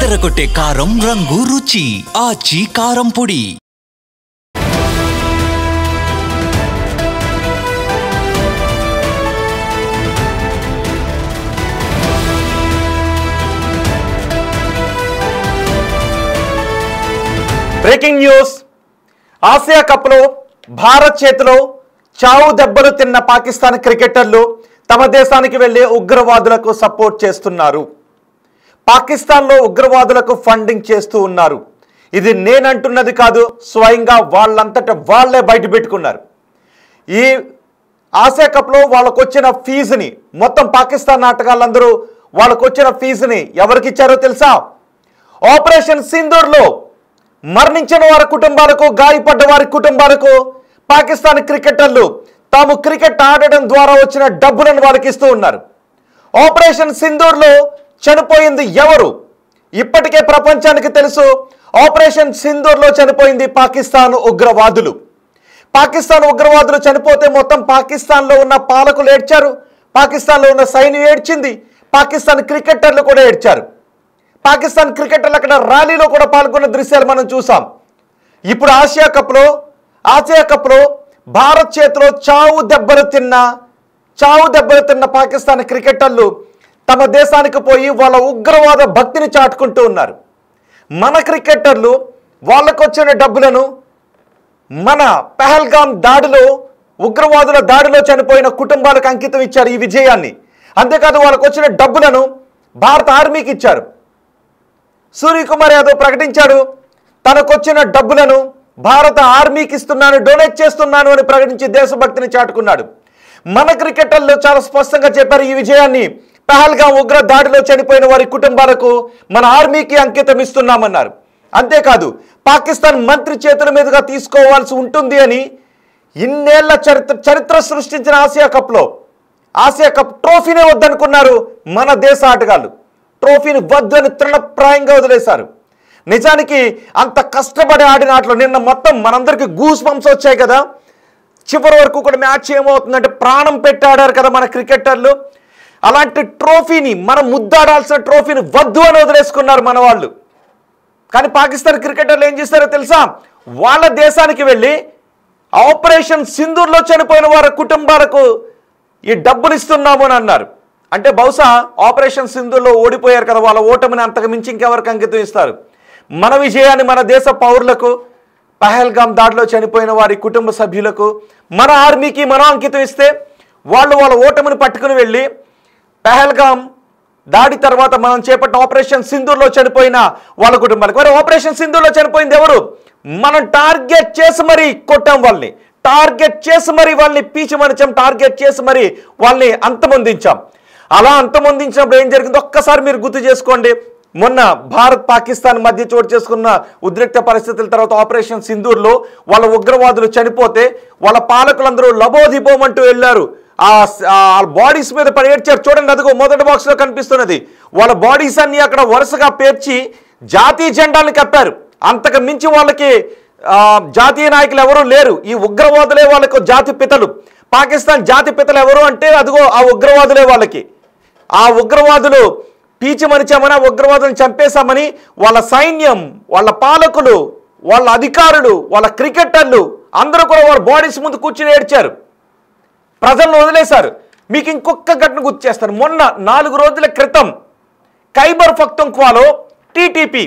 అదరగొట్టే కారం రంగు రుచి ఆచి కారం పొడి. Breaking news. ఆసియా కప్లో భారత్ చేతిలో చావు దెబ్బలు తిన్న పాకిస్తాన్ క్రికెటర్లు తమ దేశానికి వెళ్లి ఉగ్రవాదులకు సపోర్ట్ చేస్తున్నారు. పాకిస్తాన్లో ఉగ్రవాదులకు ఫండింగ్ చేస్తూ ఉన్నారు. ఇది నేనంటున్నది కాదు, స్వయంగా వాళ్ళంతటా వాళ్లే బయట పెట్టుకున్నారు. ఈ ఆసియా కప్లో వాళ్ళకు వచ్చిన ఫీజుని మొత్తం పాకిస్తాన్ ఆటగాళ్ళందరూ వాళ్ళకు వచ్చిన ఫీజుని ఎవరికి ఇచ్చారో తెలుసా? ఆపరేషన్ సింధూర్లో మరణించిన వారి కుటుంబాలకు, గాయపడ్డ వారి కుటుంబాలకు పాకిస్తాన్ క్రికెటర్లు తాము క్రికెట్ ఆడడం ద్వారా వచ్చిన డబ్బులను వాళ్ళకి ఇస్తూ ఉన్నారు. ఆపరేషన్ సింధూర్లో చనిపోయింది ఎవరు? ఇప్పటికే ప్రపంచానికి తెలుసు. ఆపరేషన్ సింధూర్లో చనిపోయింది పాకిస్తాన్ ఉగ్రవాదులు. పాకిస్తాన్ ఉగ్రవాదులు చనిపోతే మొత్తం పాకిస్తాన్లో ఉన్న పాలకులు ఏడ్చారు, పాకిస్తాన్లో ఉన్న సైన్యం ఏడ్చింది, పాకిస్తాన్ క్రికెటర్లు కూడా ఏడ్చారు. పాకిస్తాన్ క్రికెటర్లు అక్కడ ర్యాలీలో కూడా పాల్గొన్న దృశ్యాలు మనం చూసాం. ఇప్పుడు ఆసియా కప్లో భారత్ చేతిలో చావు దెబ్బలు తిన్న పాకిస్తాన్ క్రికెటర్లు తమ దేశానికి పోయి వాళ్ళ ఉగ్రవాద భక్తిని చాటుకుంటూ ఉన్నారు. మన క్రికెటర్లు వాళ్ళకు వచ్చిన డబ్బులను మన పహల్గామ్ దాడిలో, ఉగ్రవాదుల దాడిలో చనిపోయిన కుటుంబాలకు అంకితం ఇచ్చారు ఈ విజయాన్ని. అంతేకాదు వాళ్ళకు వచ్చిన డబ్బులను భారత ఆర్మీకి ఇచ్చారు. సూర్యకుమార్ యాదవ్ ప్రకటించాడు, తనకొచ్చిన డబ్బులను భారత ఆర్మీకి ఇస్తున్నాను, డొనేట్ చేస్తున్నాను అని ప్రకటించి దేశభక్తిని చాటుకున్నాడు. మన క్రికెటర్లు చాలా స్పష్టంగా చెప్పారు, ఈ విజయాన్ని పహల్గామ్ ఉగ్ర దాడిలో చనిపోయిన వారి కుటుంబాలకు మన ఆర్మీకి అంకితం ఇస్తున్నామన్నారు. అంతేకాదు పాకిస్తాన్ మంత్రి చేతుల మీదుగా తీసుకోవాల్సి ఉంటుంది అని ఇన్నేళ్ల చరిత్ర సృష్టించిన ఆసియా కప్ ట్రోఫీనే వద్దనుకున్నారు మన దేశ ఆటగాళ్ళు. ట్రోఫీని వద్దు అని తృణప్రాయంగా వదిలేశారు. నిజానికి అంత కష్టపడి ఆడిన ఆటలో నిన్న మొత్తం మనందరికీ గూస్ బంప్స్ వచ్చాయి కదా. చివరి వరకు కూడా మ్యాచ్ ఏమవుతుందంటే ప్రాణం పెట్టి ఆడారు కదా మన క్రికెటర్లు. అలాంటి ట్రోఫీని, మనం ముద్దాడాల్సిన ట్రోఫీని వద్దు అని వదిలేసుకున్నారు మన వాళ్ళు. కానీ పాకిస్తాన్ క్రికెటర్లు ఏం చేస్తారో తెలుసా? వాళ్ళ దేశానికి వెళ్ళి ఆపరేషన్ సింధూర్లో చనిపోయిన వారి కుటుంబాలకు ఈ డబ్బులు ఇస్తున్నాము అని అన్నారు. అంటే బహుశా ఆపరేషన్ సింధూర్లో ఓడిపోయారు కదా, వాళ్ళ ఓటమిని అంతకు మించి ఇంకెవరికి అంకితం ఇస్తారు? మన విజయాన్ని మన దేశ పౌరులకు, పహల్గామ్ దాడిలో చనిపోయిన వారి కుటుంబ సభ్యులకు, మన ఆర్మీకి మనం అంకితం ఇస్తే వాళ్ళు వాళ్ళ ఓటమిని పట్టుకుని వెళ్ళి పహల్గామ్ దాడి తర్వాత మనం చేపట్టిన ఆపరేషన్ సింధూర్లో చనిపోయిన వాళ్ళ కుటుంబాలకు. మరి ఆపరేషన్ సింధూర్లో చనిపోయింది ఎవరు? మనం టార్గెట్ చేసి మరీ కొట్టాం వాళ్ళని, టార్గెట్ చేసి మరీ వాళ్ళని పీచిమనిచాం, టార్గెట్ చేసి మరీ వాళ్ళని అంతమొందించాం. అలా అంతమొందించినప్పుడు ఏం జరిగిందో ఒక్కసారి మీరు గుర్తు చేసుకోండి. మొన్న భారత్ పాకిస్తాన్ మధ్య చోటు చేసుకున్న ఉద్రిక్త పరిస్థితుల తర్వాత ఆపరేషన్ సింధూర్లో వాళ్ళ ఉగ్రవాదులు చనిపోతే వాళ్ళ పాలకులందరూ లబోదిబోమంటూ వెళ్ళారు. ఆ బాడీస్ మీద పడి ఏడ్చారు. చూడండి, అదిగో మొదటి బాక్స్లో కనిపిస్తున్నది. వాళ్ళ బాడీస్ అన్ని అక్కడ వరుసగా పేర్చి జాతీయ జెండాలను కప్పారు. అంతకు మించి వాళ్ళకి జాతీయ నాయకులు ఎవరూ లేరు. ఈ ఉగ్రవాదులే వాళ్ళకు జాతి పితలు. పాకిస్తాన్ జాతి పితలు ఎవరు అంటే అదిగో ఆ ఉగ్రవాదులే వాళ్ళకి. ఆ ఉగ్రవాదులు పీచిమనిచామని, ఆ ఉగ్రవాదులను చంపేశామని వాళ్ళ సైన్యం, వాళ్ళ పాలకులు, వాళ్ళ అధికారులు, వాళ్ళ క్రికెటర్లు అందరూ కూడా వాళ్ళ బాడీస్ ముందు కూర్చుని ఏడ్చారు, ప్రజలను వదిలేశారు. మీకు ఇంకొక ఘటన గుర్తు చేస్తాను. మొన్న 4 రోజుల క్రితం ఖైబర్ పఖ్తూన్ఖ్వాలో టీటీపీ,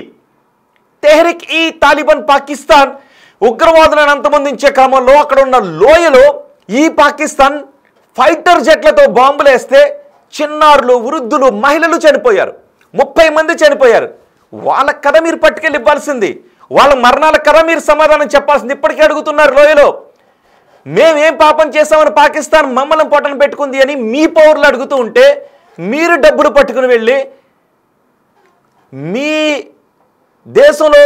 తెహ్రీక్ ఈ తాలిబాన్ పాకిస్తాన్ ఉగ్రవాదులను అంతమొందించే క్రమంలో అక్కడ ఉన్న లోయలో ఈ పాకిస్తాన్ ఫైటర్ జెట్లతో బాంబులు వేస్తే చిన్నారులు, వృద్ధులు, మహిళలు చనిపోయారు. 30 మంది చనిపోయారు. వాళ్ళ కథ మీరు పట్టుకెళ్ళి ఇవ్వాల్సింది, వాళ్ళ మరణాల కథ మీరు సమాధానం చెప్పాల్సింది. ఇప్పటికే అడుగుతున్నారు లోయలో, మేమేం పాపం చేశామని పాకిస్తాన్ మమ్మల్ని పొట్టన పెట్టుకుంది అని మీ పౌరులు అడుగుతూ ఉంటే మీరు డబ్బులు పట్టుకుని వెళ్ళి మీ దేశంలో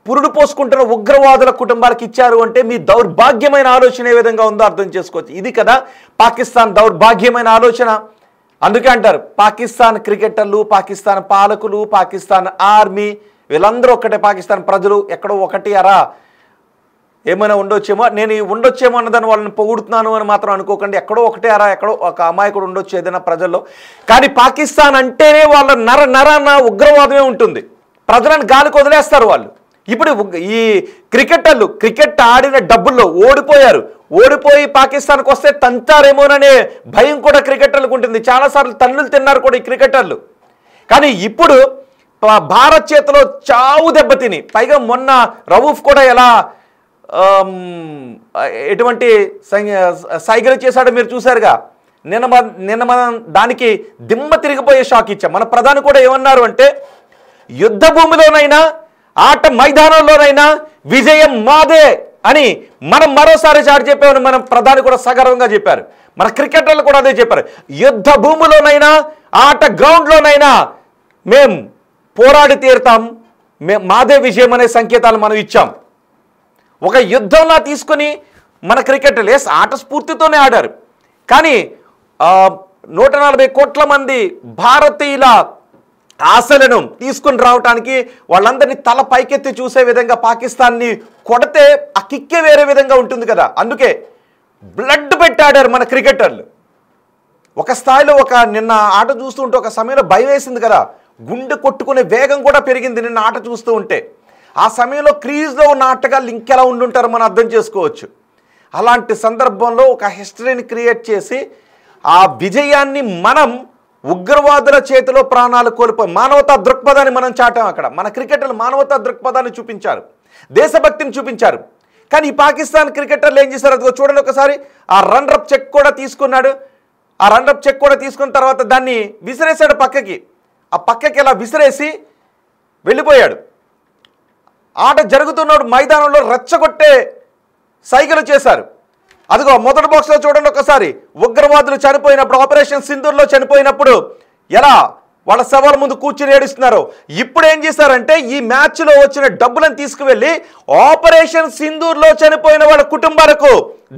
పురుడు పోసుకుంటున్న ఉగ్రవాదుల కుటుంబాలకు ఇచ్చారు అంటే మీ దౌర్భాగ్యమైన ఆలోచన ఏ విధంగా ఉందో అర్థం చేసుకోవచ్చు. ఇది కదా పాకిస్తాన్ దౌర్భాగ్యమైన ఆలోచన. అందుకే అంటారు పాకిస్తాన్ క్రికెటర్లు, పాకిస్తాన్ పాలకులు, పాకిస్తాన్ ఆర్మీ వీళ్ళందరూ ఒక్కటే, పాకిస్తాన్ ప్రజలు ఎక్కడో ఒకటి అరా ఏమైనా ఉండొచ్చేమో, నేను ఉండొచ్చేమో అన్నదాన్ని వాళ్ళని పొగుడుతున్నాను అని మాత్రం అనుకోకండి. ఎక్కడో ఒకటే అరా, ఎక్కడో ఒక అమాయకుడు ఉండొచ్చు ఏదైనా ప్రజల్లో. కానీ పాకిస్తాన్ అంటేనే వాళ్ళ నరాన ఉగ్రవాదమే ఉంటుంది. ప్రజలను గాలికి వదిలేస్తారు వాళ్ళు. ఇప్పుడు ఈ క్రికెటర్లు క్రికెట్ ఆడిన డబ్బుల్లో ఓడిపోయి పాకిస్తాన్కి వస్తే తంతారేమోననే భయం కూడా క్రికెటర్లకు ఉంటుంది. చాలాసార్లు తన్నులు తిన్నారు కూడా ఈ క్రికెటర్లు. కానీ ఇప్పుడు భారత్ చేతిలో చావు దెబ్బతిని, పైగా మొన్న రవూఫ్ కూడా ఎలా ఎటువంటి సైగలు చేశాడో మీరు చూశారుగా. నిన్న మనం దానికి దిమ్మ తిరిగిపోయే షాక్ ఇచ్చాం. మన ప్రధాని కూడా ఏమన్నారు అంటే, యుద్ధ భూమిలోనైనా ఆట మైదానంలోనైనా విజయం మాదే అని మనం మరోసారి చాటి చెప్పామని మన ప్రధాని కూడా సగర్వంగా చెప్పారు. మన క్రికెటర్లు కూడా అదే చెప్పారు. యుద్ధ భూమిలోనైనా ఆట గ్రౌండ్లోనైనా మేం పోరాడి తీరుతాం, మాదే విజయం అనే సంకేతాలు మనం ఇచ్చాం. ఒక యుద్ధంలా తీసుకుని మన క్రికెటర్లు ఆట స్ఫూర్తితోనే ఆడారు. కానీ 140 కోట్ల మంది భారతీయుల ఆశలను తీసుకుని రావడానికి వాళ్ళందరినీ తల పైకెత్తి చూసే విధంగా పాకిస్తాన్ని కొడితే ఆ కిక్కే వేరే విధంగా ఉంటుంది కదా. అందుకే బ్లడ్ పెట్టి ఆడారు మన క్రికెటర్లు. ఒక స్థాయిలో నిన్న ఆట చూస్తూ ఉంటే ఒక సమయంలో భయం వేసింది కదా, గుండె కొట్టుకునే వేగం కూడా పెరిగింది నిన్న ఆట చూస్తూ ఉంటే. ఆ సమయంలో క్రీజ్లో ఉన్న ఆటగాళ్ళు ఇంకెలా ఉండుంటారో మనం అర్థం చేసుకోవచ్చు. అలాంటి సందర్భంలో ఒక హిస్టరీని క్రియేట్ చేసి ఆ విజయాన్ని మనం ఉగ్రవాదుల చేతిలో ప్రాణాలు కోల్పోయి మానవతా దృక్పథాన్ని మనం చాటాం. అక్కడ మన క్రికెటర్లు మానవతా దృక్పథాన్ని చూపించారు, దేశభక్తిని చూపించారు. కానీ ఈ పాకిస్తాన్ క్రికెటర్లు ఏం చేశారు అదిగో చూడండి ఒకసారి. ఆ రన్అప్ చెక్ కూడా తీసుకున్నాడు. ఆ రన్అప్ చెక్ కూడా తీసుకున్న తర్వాత దాన్ని విసిరేశాడు పక్కకి. ఆ పక్కకి ఇలా విసిరేసి వెళ్ళిపోయాడు. ఆట జరుగుతున్నప్పుడు మైదానంలో రెచ్చగొట్టే సైగలు చేశారు. అదిగో మొదటి బాక్స్లో చూడండి ఒకసారి. ఉగ్రవాదులు చనిపోయినప్పుడు, ఆపరేషన్ సింధూర్లో చనిపోయినప్పుడు ఎలా వాళ్ళ శవాల ముందు కూర్చుని ఏడుస్తున్నారు. ఇప్పుడు ఏం చేశారంటే ఈ మ్యాచ్లో వచ్చిన డబ్బులను తీసుకువెళ్ళి ఆపరేషన్ సింధూర్లో చనిపోయిన వాళ్ళ కుటుంబాలకు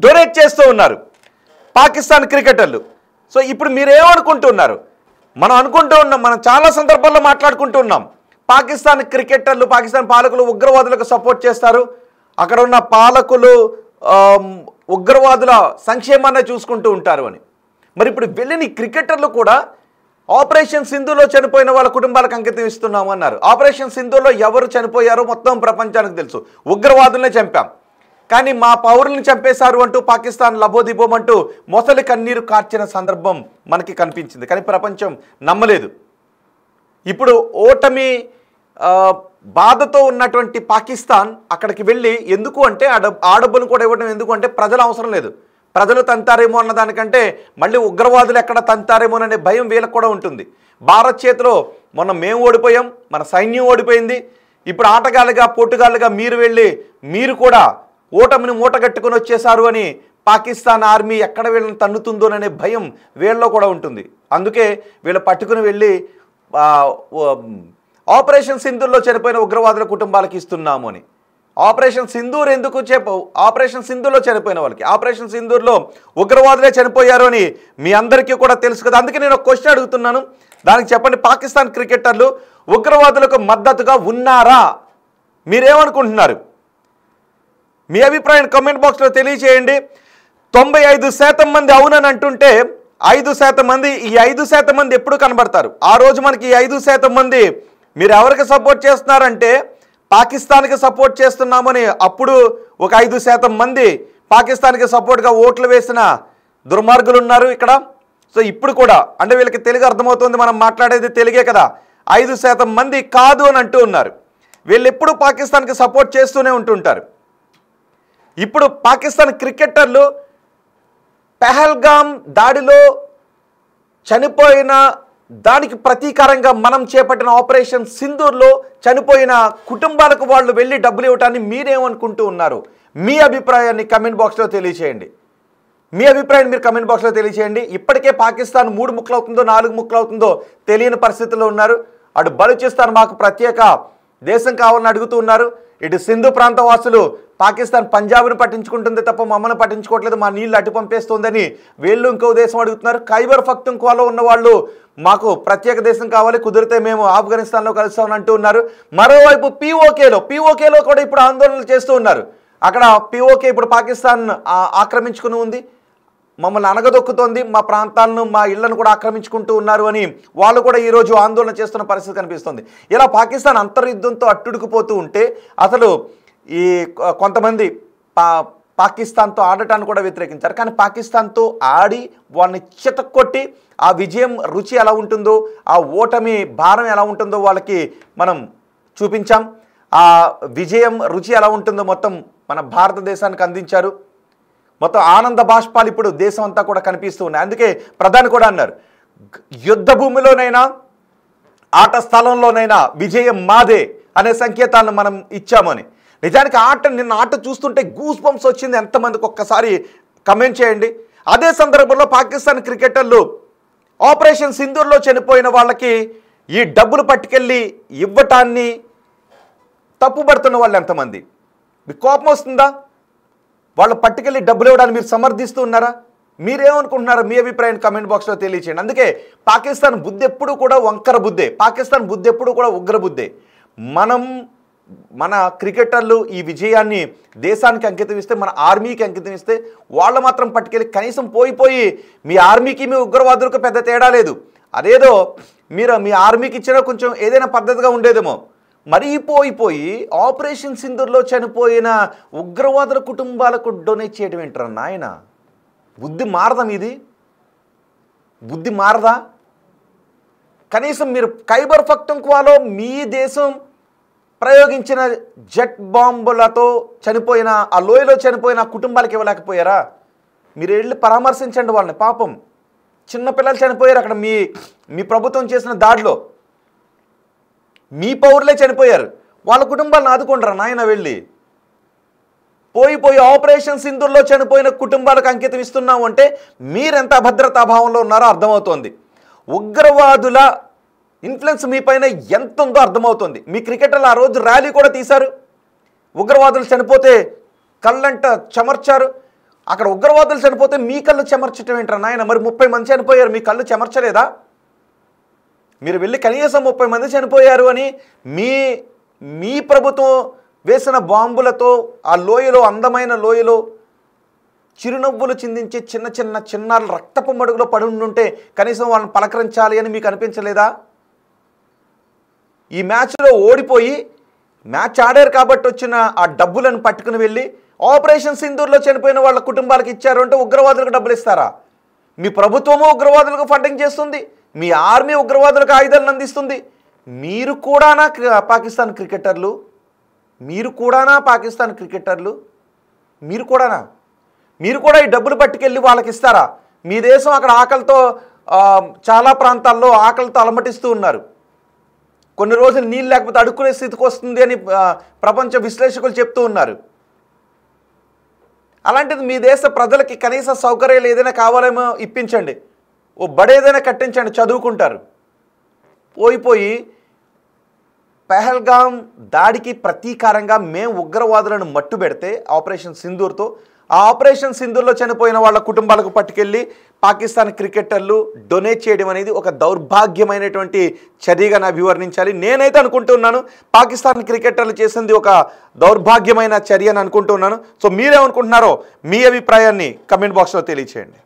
డొనేట్ చేస్తూ ఉన్నారు పాకిస్తాన్ క్రికెటర్లు. సో ఇప్పుడు మీరేమనుకుంటున్నారు? మనం అనుకుంటూ ఉన్నాం, మనం చాలా సందర్భాల్లో మాట్లాడుకుంటూ ఉన్నాం, పాకిస్తాన్ క్రికెటర్లు, పాకిస్తాన్ పాలకులు ఉగ్రవాదులకు సపోర్ట్ చేస్తారు, అక్కడ ఉన్న పాలకులు ఉగ్రవాదుల సంక్షేమాన్ని చూసుకుంటూ ఉంటారు అని. మరి ఇప్పుడు వెళ్ళిన క్రికెటర్లు కూడా ఆపరేషన్ సింధూర్లో చనిపోయిన వాళ్ళ కుటుంబాలకు అంకితం ఇస్తున్నాము అన్నారు. ఆపరేషన్ సింధూర్లో ఎవరు చనిపోయారో మొత్తం ప్రపంచానికి తెలుసు. ఉగ్రవాదులనే చంపాం, కానీ మా పౌరుల్ని చంపేశారు అంటూ పాకిస్తాన్ లబోదిబోమంటూ మొసలి కన్నీరు కార్చిన సందర్భం మనకి కనిపించింది. కానీ ప్రపంచం నమ్మలేదు. ఇప్పుడు ఓటమి బాధతో ఉన్నటువంటి పాకిస్తాన్ అక్కడికి వెళ్ళి ఎందుకు అంటే ఆ డబ్బులు కూడా ఇవ్వడం ఎందుకు అంటే ప్రజలు అవసరం లేదు. ప్రజలు తంతారేమో అన్న దానికంటే మళ్ళీ ఉగ్రవాదులు ఎక్కడ తంతారేమో అనే భయం వీళ్ళకి కూడా ఉంటుంది. భారత్ చేతిలో మొన్న మేము ఓడిపోయాం, మన సైన్యం ఓడిపోయింది. ఇప్పుడు ఆటగాళ్ళుగా పోటుగాళ్ళుగా మీరు వెళ్ళి మీరు కూడా ఓటమిని మూటగట్టుకుని వచ్చేసారు అని పాకిస్తాన్ ఆర్మీ ఎక్కడ వీళ్ళని తన్నుతుందోననే భయం వీళ్ళలో కూడా ఉంటుంది. అందుకే వీళ్ళు పట్టుకుని వెళ్ళి ఆపరేషన్ సింధూర్లో చనిపోయిన ఉగ్రవాదుల కుటుంబాలకు ఇస్తున్నాము అని. ఆపరేషన్ సింధూర్ ఎందుకు ఆపరేషన్ సింధూర్లో చనిపోయిన వాళ్ళకి, ఆపరేషన్ సింధూర్లో ఉగ్రవాదులే చనిపోయారు అని మీ అందరికీ కూడా తెలుసు కదా. అందుకే నేను ఒక క్వశ్చన్ అడుగుతున్నాను, దానికి చెప్పండి. పాకిస్తాన్ క్రికెటర్లు ఉగ్రవాదులకు మద్దతుగా ఉన్నారా? మీరేమనుకుంటున్నారు? మీ అభిప్రాయం కామెంట్ బాక్స్లో తెలియజేయండి. 95% మంది అవునని అంటుంటే 5% మంది, ఈ 5% మంది ఎప్పుడు కనబడతారు? ఆ రోజు మనకి ఈ 5% మంది మీరు ఎవరికి సపోర్ట్ చేస్తున్నారంటే పాకిస్తాన్కి సపోర్ట్ చేస్తున్నామని అప్పుడు ఒక 5% మంది పాకిస్తాన్కి సపోర్ట్గా ఓట్లు వేసిన దుర్మార్గులు ఉన్నారు ఇక్కడ. సో ఇప్పుడు కూడా అంటే వీళ్ళకి తెలుగు అర్థమవుతుంది, మనం మాట్లాడేది తెలుగే కదా. 5% మంది కాదు అని అంటూ ఉన్నారు. వీళ్ళు ఎప్పుడు పాకిస్తాన్కి సపోర్ట్ చేస్తూనే ఉంటుంటారు. ఇప్పుడు పాకిస్తాన్ క్రికెటర్లు పెహల్గాం దాడిలో చనిపోయిన దానికి ప్రతీకారంగా మనం చేపట్టిన ఆపరేషన్ సింధూర్లో చనిపోయిన కుటుంబాలకు వాళ్ళు వెళ్ళి డబ్బులు ఇవ్వటాన్ని మీరేమనుకుంటూ ఉన్నారు? మీ అభిప్రాయాన్ని కమెంట్ బాక్స్లో తెలియచేయండి. మీ అభిప్రాయాన్ని మీరు కమెంట్ బాక్స్లో తెలియచేయండి. ఇప్పటికే పాకిస్తాన్ 3 ముక్కలు అవుతుందో 4 ముక్కలు అవుతుందో తెలియని పరిస్థితుల్లో ఉన్నారు. అటు బలూచిస్తాన్ మాకు ప్రత్యేక దేశం కావాలని అడుగుతూ ఉన్నారు. ఇటు సింధు ప్రాంత వాసులు పాకిస్తాన్ పంజాబ్ను పట్టించుకుంటుంది తప్ప మమ్మల్ని పట్టించుకోవట్లేదు, మా నీళ్ళు అటు పంపేస్తుందని వీళ్ళు ఇంకో దేశం అడుగుతున్నారు. ఖైబర్ పఖ్తూన్ఖ్వాలో ఉన్న వాళ్ళు మాకు ప్రత్యేక దేశం కావాలి, కుదిరితే మేము ఆఫ్ఘనిస్తాన్లో కలుస్తామని అంటూ ఉన్నారు. మరోవైపు పీఓకేలో కూడా ఇప్పుడు ఆందోళనలు చేస్తూ ఉన్నారు. అక్కడ పీఓకే ఇప్పుడు పాకిస్తాన్ ఆక్రమించుకుని ఉంది. మమ్మల్ని అనగదొక్కుతోంది, మా ప్రాంతాలను మా ఇళ్లను కూడా ఆక్రమించుకుంటూ ఉన్నారు అని వాళ్ళు కూడా ఈరోజు ఆందోళన చేస్తున్న పరిస్థితి కనిపిస్తుంది. ఇలా పాకిస్తాన్ అంతర్యుద్ధంతో అట్టుడుకుపోతూ ఉంటే అసలు ఈ కొంతమంది పాకిస్తాన్తో ఆడటాన్ని కూడా వ్యతిరేకించారు. కానీ పాకిస్తాన్తో ఆడి వాళ్ళని చితక్కొట్టి ఆ విజయం రుచి ఎలా ఉంటుందో, ఆ ఓటమి భారం ఎలా ఉంటుందో వాళ్ళకి మనం చూపించాం. ఆ విజయం రుచి ఎలా ఉంటుందో మొత్తం మన భారతదేశానికి అందించారు. మొత్తం ఆనంద బాష్పాలు ఇప్పుడు దేశం అంతా కూడా కనిపిస్తూ ఉన్నాయి. అందుకే ప్రధాని కూడా అన్నారు, యుద్ధ భూమిలోనైనా ఆట స్థలంలోనైనా విజయం మాదే అనే సంకేతాలను మనం ఇచ్చామని. నిజానికి నిన్న ఆట చూస్తుంటే గూస్ బంప్స్ వచ్చింది. ఎంతమందికి ఒక్కసారి కమెంట్ చేయండి. అదే సందర్భంలో పాకిస్తాన్ క్రికెటర్లు ఆపరేషన్ సింధూర్లో చనిపోయిన వాళ్ళకి ఈ డబ్బులు పట్టుకెళ్ళి ఇవ్వటాన్ని తప్పుపడుతున్న వాళ్ళు ఎంతమంది? మీకు కోపం వస్తుందా? వాళ్ళు పట్టుకెళ్ళి డబ్బులు ఇవ్వడానికి మీరు సమర్థిస్తూ ఉన్నారా? మీరేమనుకుంటున్నారో మీ అభిప్రాయం కమెంట్ బాక్స్లో తెలియచేయండి. అందుకే పాకిస్తాన్ బుద్ధి ఎప్పుడు కూడా వంకర బుద్ధే, పాకిస్తాన్ బుద్ధి ఎప్పుడు కూడా ఉగ్ర బుద్ధే. మన క్రికెటర్లు ఈ విజయాన్ని దేశానికి అంకితం ఇస్తే, మన ఆర్మీకి అంకితం ఇస్తే, వాళ్ళు మాత్రం పట్టుకెళ్ళి కనీసం పోయి మీ ఆర్మీకి మీ ఉగ్రవాదులకు పెద్ద తేడా లేదు. అదేదో మీరు మీ ఆర్మీకి ఇచ్చినా కొంచెం ఏదైనా పద్ధతిగా ఉండేదేమో. మరీ పోయి ఆపరేషన్ సింధూర్లో చనిపోయిన ఉగ్రవాదుల కుటుంబాలకు డొనేట్ చేయడం ఏంటారా నాయన? బుద్ధి మారదా మీది? బుద్ధి మారదా? కనీసం మీరు ఖైబర్ పఖ్తూన్ఖ్వాలో మీ దేశం ప్రయోగించిన జెట్ బాంబులతో చనిపోయిన ఆ లోయలో చనిపోయిన కుటుంబాలకు ఇవ్వలేకపోయారా? మీరు వెళ్ళి పరామర్శించండి వాళ్ళని. పాపం చిన్నపిల్లలు చనిపోయారు అక్కడ మీ ప్రభుత్వం చేసిన దాడిలో. మీ పౌరులే చనిపోయారు, వాళ్ళ కుటుంబాలను ఆదుకుంటారా నాయన? వెళ్ళి పోయి ఆపరేషన్ సింధూర్లో చనిపోయిన కుటుంబాలకు అంకితం ఇస్తున్నాము అంటే మీరెంత అభద్రతాభావంలో ఉన్నారో అర్థమవుతోంది. ఉగ్రవాదుల ఇన్ఫ్లుయెన్స్ మీ పైన ఎంత ఉందో అర్థమవుతుంది. మీ క్రికెటర్లు ఆ రోజు ర్యాలీ కూడా తీశారు. ఉగ్రవాదులు చనిపోతే కళ్ళంట చెమర్చారు. అక్కడ ఉగ్రవాదులు చనిపోతే మీ కళ్ళు చెమర్చటం ఏంట్రా నాయన? మరి 30 మంది చనిపోయారు, మీ కళ్ళు చెమర్చలేదా? మీరు వెళ్ళి కనీసం 30 మంది చనిపోయారు అని మీ ప్రభుత్వం వేసిన బాంబులతో ఆ లోయలో, అందమైన లోయలో చిరునవ్వులు చిందించే చిన్నారులు రక్తపు మడుగులో పడి ఉండుంటే కనీసం వాళ్ళని పలకరించాలి అని మీకు అనిపించలేదా? ఈ మ్యాచ్లో ఓడిపోయి మ్యాచ్ ఆడారు కాబట్టి వచ్చిన ఆ డబ్బులను పట్టుకుని వెళ్ళి ఆపరేషన్ సింధూర్లో చనిపోయిన వాళ్ళ కుటుంబాలకు ఇచ్చారు అంటే ఉగ్రవాదులకు డబ్బులు ఇస్తారా? మీ ప్రభుత్వము ఉగ్రవాదులకు ఫండింగ్ చేస్తుంది, మీ ఆర్మీ ఉగ్రవాదులకు ఆయుధాలను అందిస్తుంది. మీరు కూడానా పాకిస్తాన్ క్రికెటర్లు? మీరు కూడా ఈ డబ్బులు పట్టుకెళ్ళి వాళ్ళకి ఇస్తారా? మీ దేశం అక్కడ ఆకలితో చాలా ప్రాంతాల్లో ఆకలితో అలమటిస్తూ ఉన్నారు. కొన్ని రోజులు నీళ్ళు లేకపోతే అడుక్కునే స్థితికి వస్తుంది అని ప్రపంచ విశ్లేషకులు చెప్తూ ఉన్నారు. అలాంటిది మీ దేశ ప్రజలకి కనీస సౌకర్యాలు ఏదైనా కావాలేమో ఇప్పించండి, ఓ బడేదైనా కట్టించండి, చదువుకుంటారు. పోయి పహల్గాం దాడికి ప్రతీకారంగా మేము ఉగ్రవాదులను మట్టు పెడితే ఆపరేషన్ సింధూర్తో, ఆ ఆపరేషన్ సింధూర్లో చనిపోయిన వాళ్ళ కుటుంబాలకు పట్టుకెళ్ళి పాకిస్తాన్ క్రికెటర్లు డొనేట్ చేయడం అనేది ఒక దౌర్భాగ్యమైనటువంటి చర్యగా అభివర్ణించాలి. నేనైతే అనుకుంటున్నాను పాకిస్తాన్ క్రికెటర్లు చేసింది ఒక దౌర్భాగ్యమైన చర్య అని అనుకుంటున్నాను. సో మీరేమనుకుంటున్నారో మీ అభిప్రాయాన్ని కమెంట్ బాక్స్లో తెలియచేయండి.